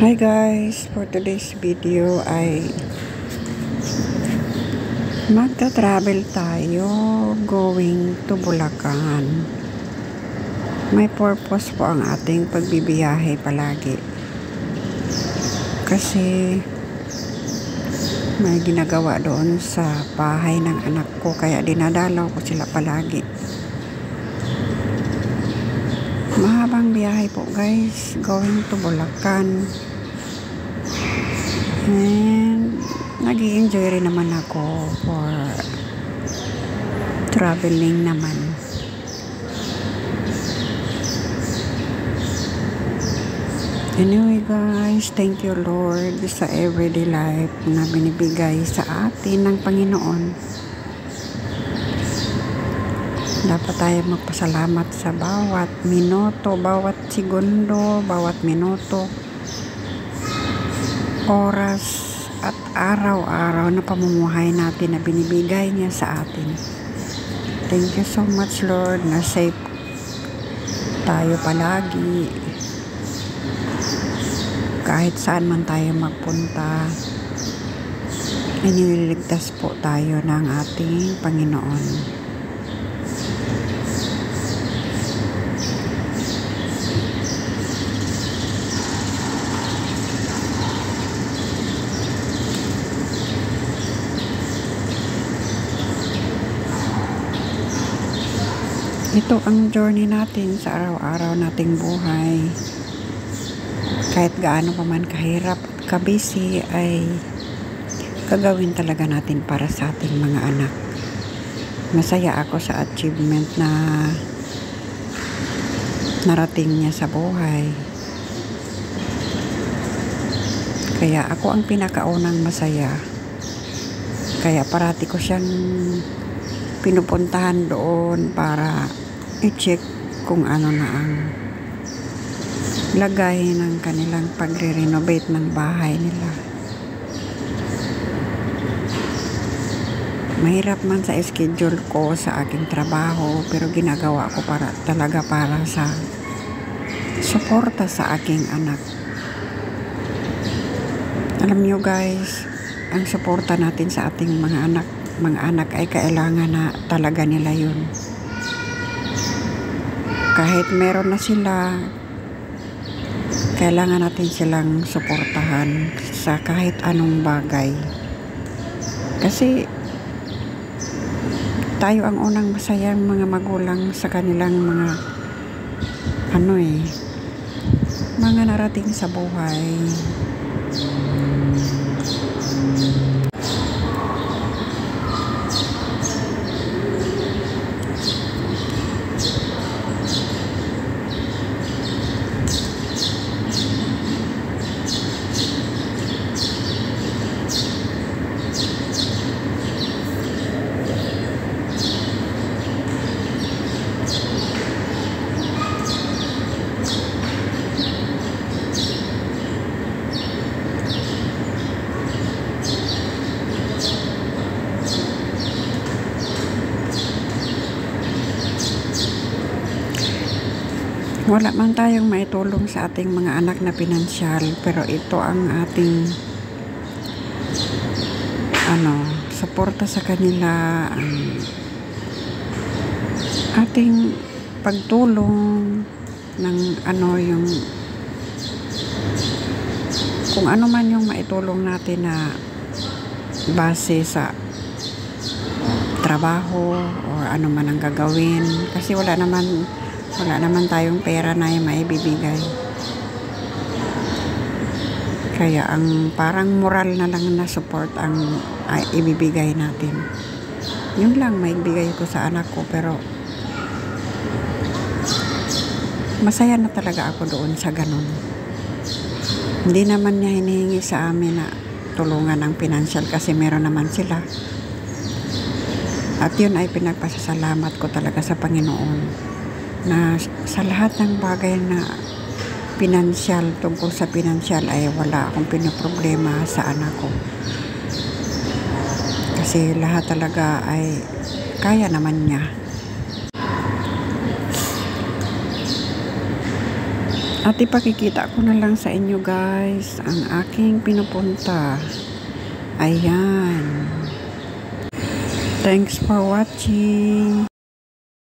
Hi guys, for today's video ay magta-travel tayo going to Bulacan. May purpose po ang ating pagbibiyahe palagi. Kasi may ginagawa doon sa bahay ng anak ko kaya dinadalaw ko sila palagi. Mahabang biyahe po guys, going to Bulacan. And nag-i-enjoy rin naman ako for traveling naman. Anyway guys, thank you Lord sa everyday life na binibigay sa atin ng Panginoon. Dapat tayo magpasalamat sa bawat minuto, bawat segundo, bawat minuto, oras at araw-araw na pamumuhay natin na binibigay niya sa atin. Thank you so much Lord na safe tayo palagi. Kahit saan man tayo magpunta, iniligtas po tayo ng ating Panginoon. Ito ang journey natin sa araw-araw nating buhay. Kahit gaano pa man kahirap at kabisi ay gagawin talaga natin para sa ating mga anak. Masaya ako sa achievement na narating niya sa buhay. Kaya ako ang pinakaunang masaya. Kaya parati ko siyang pinupuntahan doon para i-check kung ano na ang lagay ng kanilang pagre-renovate ng bahay nila. Mahirap man sa schedule ko sa aking trabaho pero ginagawa ko talaga para sa suporta sa aking anak. Alam nyo guys, ang suporta natin sa ating mga anak ay kailangan na talaga nila yun. Kahit meron na sila, kailangan natin silang suportahan sa kahit anong bagay. Kasi tayo ang unang masayang mga magulang sa kanilang mga mga narating sa buhay. Wala man tayong maitulong sa ating mga anak na pinansyal, pero ito ang ating suporta sa kanila, ang ating pagtulong ng yung kung ano man yung maitulong natin na base sa trabaho o ano man ang gagawin, kasi wala naman tayong pera na yung maibibigay. Kaya ang parang moral na lang na support ang ibibigay natin. Yun lang maibigay ko sa anak ko, pero masaya na talaga ako doon sa ganun. Hindi naman niya hinihingi sa amin na tulungan ng pinansyal kasi meron naman sila. At yun ay pinagpasasalamat ko talaga sa Panginoon na sa lahat ng bagay na pinansyal, tungkol sa pinansyal ay wala akong pinoproblema sa anak ko. Kasi lahat talaga ay kaya naman niya. At ipakikita ko na lang sa inyo guys ang aking pinupunta. Ayan. Thanks for watching.